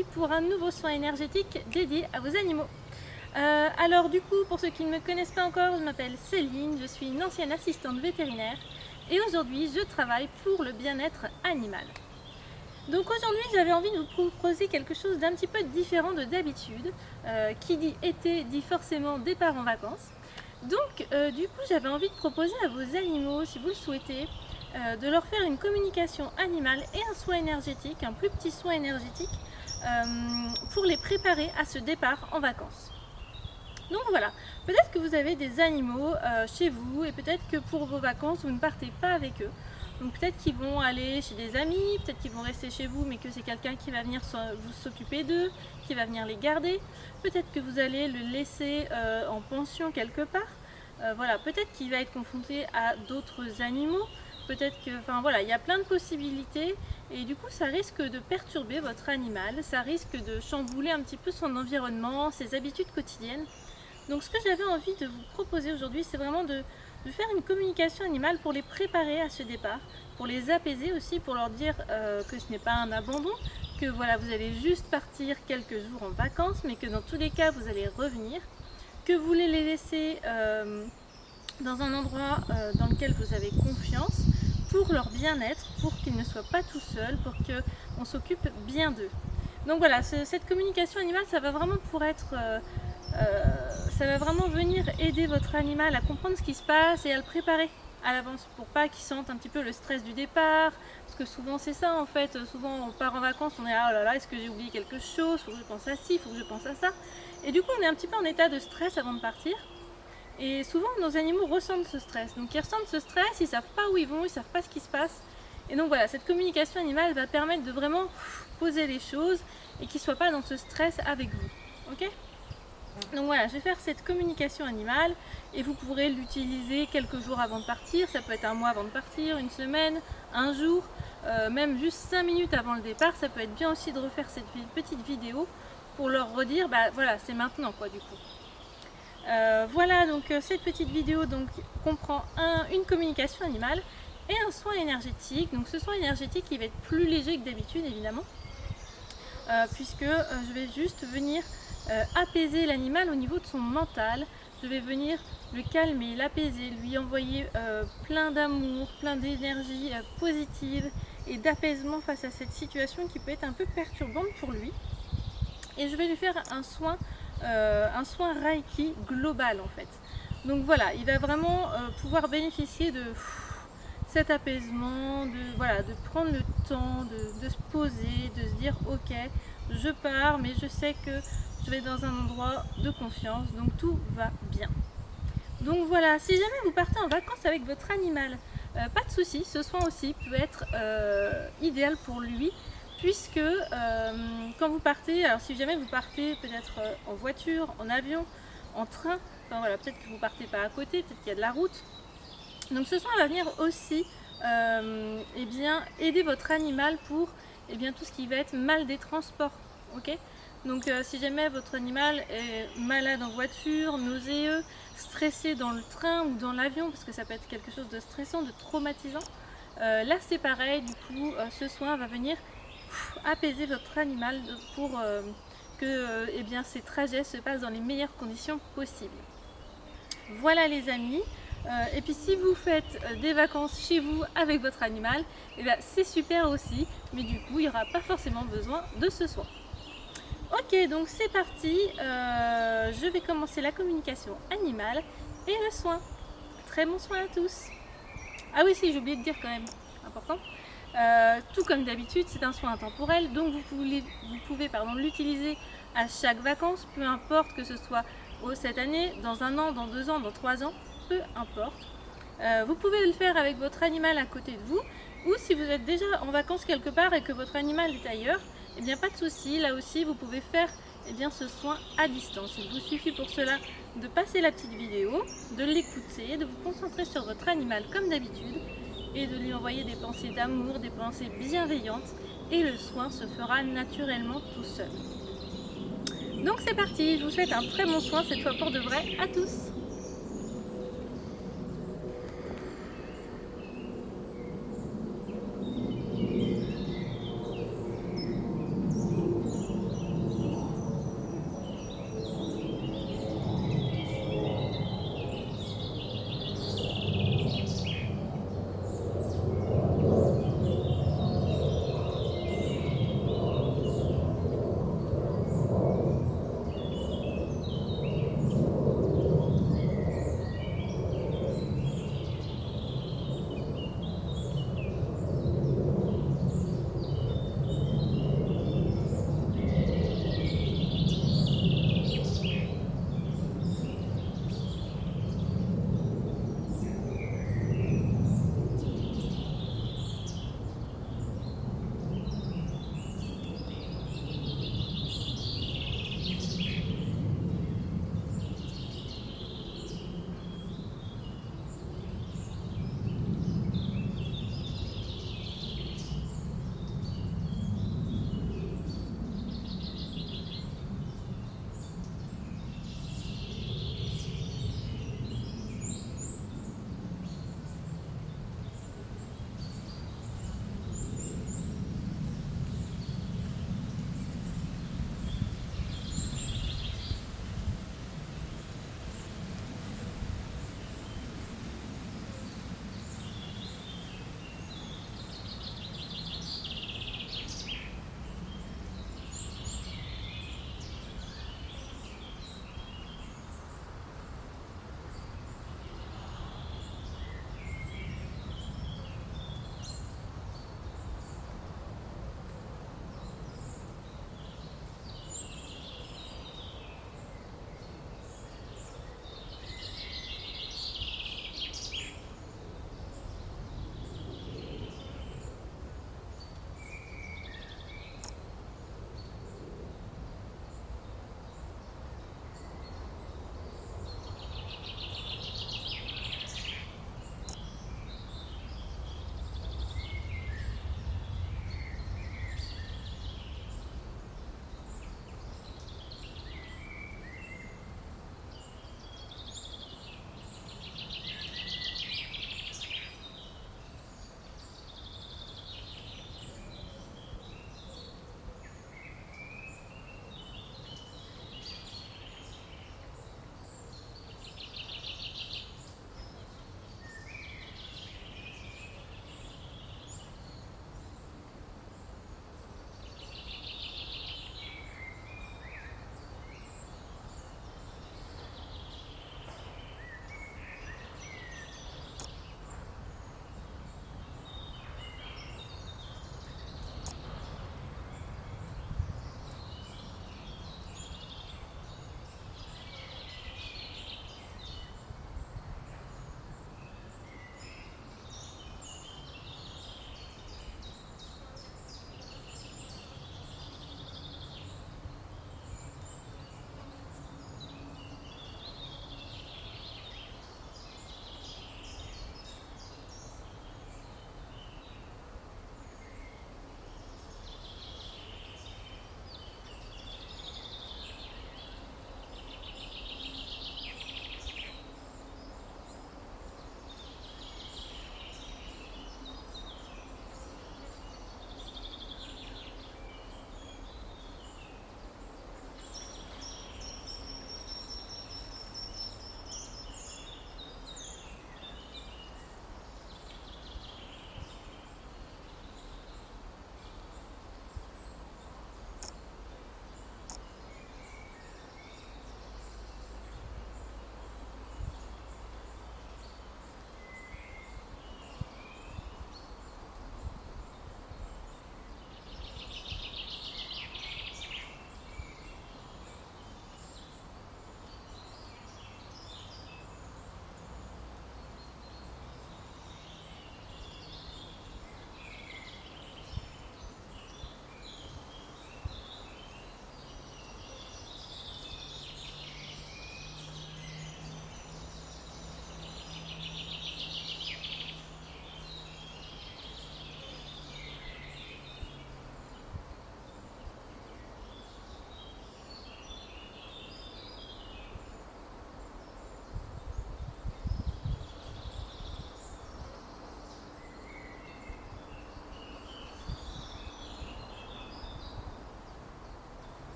parti pour un nouveau soin énergétique dédié à vos animaux. Alors du coup, pour ceux qui ne me connaissent pas encore, je m'appelle Céline, je suis une ancienne assistante vétérinaire et aujourd'hui je travaille pour le bien-être animal. Donc aujourd'hui j'avais envie de vous proposer quelque chose d'un petit peu différent de d'habitude. Qui dit été dit forcément départ en vacances. Donc du coup j'avais envie de proposer à vos animaux, si vous le souhaitez, de leur faire une communication animale et un soin énergétique, un plus petit soin énergétique, pour les préparer à ce départ en vacances. Donc voilà, peut-être que vous avez des animaux chez vous et peut-être que pour vos vacances vous ne partez pas avec eux. Donc peut-être qu'ils vont aller chez des amis, peut-être qu'ils vont rester chez vous mais que c'est quelqu'un qui va venir vous s'occuper d'eux, qui va venir les garder. Peut-être que vous allez le laisser en pension quelque part. Voilà, peut-être qu'il va être confronté à d'autres animaux. Peut-être que, enfin voilà, il y a plein de possibilités et du coup ça risque de perturber votre animal, ça risque de chambouler un petit peu son environnement, ses habitudes quotidiennes. Donc ce que j'avais envie de vous proposer aujourd'hui, c'est vraiment de faire une communication animale pour les préparer à ce départ, pour les apaiser aussi, pour leur dire que ce n'est pas un abandon, que voilà, vous allez juste partir quelques jours en vacances, mais que dans tous les cas, vous allez revenir, que vous voulez les laisser dans un endroit dans lequel vous avez confiance, pour leur bien-être, pour qu'ils ne soient pas tout seuls, pour qu'on s'occupe bien d'eux. Donc voilà, cette communication animale, ça va vraiment pour être... ça va vraiment venir aider votre animal à comprendre ce qui se passe et à le préparer à l'avance pour pas qu'il sente un petit peu le stress du départ, parce que souvent c'est ça en fait, souvent on part en vacances, on est là, oh là là, est-ce que j'ai oublié quelque chose, faut que je pense à ci, faut que je pense à ça, et du coup on est un petit peu en état de stress avant de partir, et souvent nos animaux ressentent ce stress, donc ils ressentent ce stress, ils savent pas où ils vont, ils savent pas ce qui se passe, et donc voilà, cette communication animale va permettre de vraiment poser les choses et qu'ils soient pas dans ce stress avec vous, ok ? Donc voilà, je vais faire cette communication animale et vous pourrez l'utiliser quelques jours avant de partir, ça peut être un mois avant de partir, une semaine, un jour, même juste 5 minutes avant le départ, ça peut être bien aussi de refaire cette petite vidéo pour leur redire, bah voilà, c'est maintenant quoi du coup. Voilà, donc cette petite vidéo donc, comprend une communication animale et un soin énergétique. Donc ce soin énergétique il va être plus léger que d'habitude évidemment, puisque je vais juste venir apaiser l'animal au niveau de son mental. Je vais venir le calmer, l'apaiser, lui envoyer plein d'amour, plein d'énergie positive et d'apaisement face à cette situation qui peut être un peu perturbante pour lui. Et je vais lui faire un soin Reiki global en fait. Donc voilà, il va vraiment pouvoir bénéficier de cet apaisement, de prendre le temps, de se poser, de se dire ok, je pars mais je sais que je vais dans un endroit de confiance, donc tout va bien. Donc voilà, si jamais vous partez en vacances avec votre animal, pas de souci, ce soin aussi peut être idéal pour lui, puisque quand vous partez, alors si jamais vous partez peut-être en voiture, en avion, en train, enfin voilà, peut-être que vous partez pas à côté, peut-être qu'il y a de la route, donc ce soin va venir aussi eh bien, aider votre animal pour eh bien, tout ce qui va être mal des transports, ok ? Donc si jamais votre animal est malade en voiture, nauséeux, stressé dans le train ou dans l'avion, parce que ça peut être quelque chose de stressant, de traumatisant, là c'est pareil, du coup ce soin va venir apaiser votre animal pour que eh bien, ces trajets se passent dans les meilleures conditions possibles. Voilà les amis, et puis si vous faites des vacances chez vous avec votre animal, eh bien, c'est super aussi, mais du coup il n'y aura pas forcément besoin de ce soin. Ok, donc c'est parti, je vais commencer la communication animale et le soin. Très bon soin à tous. Ah oui, si, j'ai oublié de dire quand même, important. Tout comme d'habitude, c'est un soin intemporel, donc vous pouvez l'utiliser à chaque vacances, peu importe que ce soit cette année, dans un an, dans 2 ans, dans 3 ans, peu importe. Vous pouvez le faire avec votre animal à côté de vous, ou si vous êtes déjà en vacances quelque part et que votre animal est ailleurs, eh bien pas de souci, là aussi vous pouvez faire eh bien, ce soin à distance. Il vous suffit pour cela de passer la petite vidéo, de l'écouter, de vous concentrer sur votre animal comme d'habitude et de lui envoyer des pensées d'amour, des pensées bienveillantes, et le soin se fera naturellement tout seul. Donc c'est parti, je vous souhaite un très bon soin cette fois pour de vrai à tous.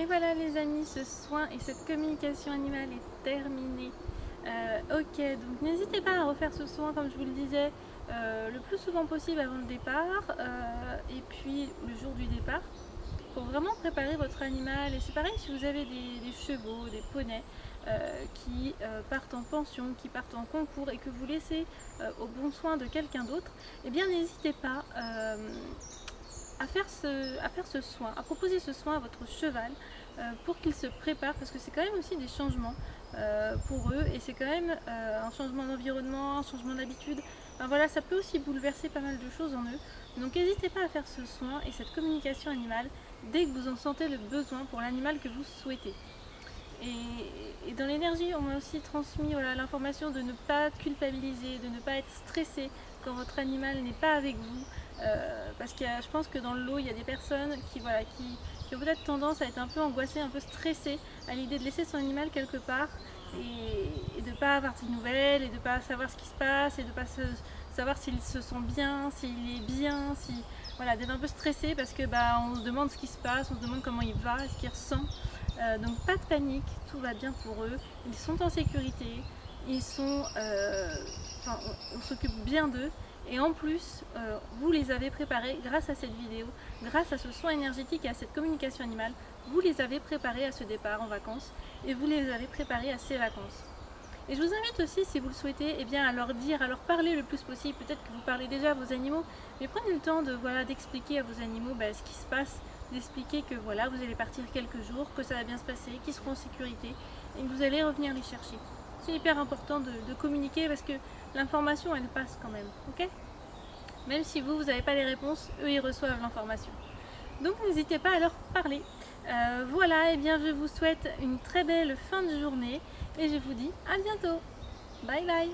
Et voilà les amis, ce soin et cette communication animale est terminée. Ok, donc n'hésitez pas à refaire ce soin comme je vous le disais le plus souvent possible avant le départ et puis le jour du départ pour vraiment préparer votre animal. Et c'est pareil si vous avez des chevaux, des poneys qui partent en pension, qui partent en concours et que vous laissez au bon soin de quelqu'un d'autre, eh bien n'hésitez pas à faire ce soin, à proposer ce soin à votre cheval pour qu'il se prépare, parce que c'est quand même aussi des changements pour eux et c'est quand même un changement d'environnement, un changement d'habitude. Enfin, voilà, ça peut aussi bouleverser pas mal de choses en eux. Donc n'hésitez pas à faire ce soin et cette communication animale dès que vous en sentez le besoin pour l'animal que vous souhaitez. Et dans l'énergie, on m'a aussi transmis l'information de ne pas culpabiliser, de ne pas être stressé quand votre animal n'est pas avec vous. Parce que je pense que dans le lot, il y a des personnes qui ont peut-être tendance à être un peu angoissées, un peu stressées à l'idée de laisser son animal quelque part et de ne pas avoir de nouvelles, et de ne pas savoir ce qui se passe, et de ne pas savoir s'il se sent bien, s'il est bien, d'être un peu stressé parce que on se demande ce qui se passe, on se demande comment il va, ce qu'il ressent. Donc pas de panique, tout va bien pour eux, ils sont en sécurité, on s'occupe bien d'eux et en plus vous les avez préparés grâce à cette vidéo, grâce à ce soin énergétique et à cette communication animale, vous les avez préparés à ce départ en vacances et vous les avez préparés à ces vacances. Et je vous invite aussi, si vous le souhaitez, à leur dire, à leur parler le plus possible. Peut-être que vous parlez déjà à vos animaux, mais prenez le temps d'expliquer à vos animaux ce qui se passe, d'expliquer que vous allez partir quelques jours, que ça va bien se passer, qu'ils seront en sécurité et que vous allez revenir les chercher. C'est hyper important de communiquer parce que l'information, elle passe quand même, ok? Même si vous n'avez pas les réponses, eux, ils reçoivent l'information. Donc n'hésitez pas à leur parler. Voilà, et bien je vous souhaite une très belle fin de journée et je vous dis à bientôt. Bye bye.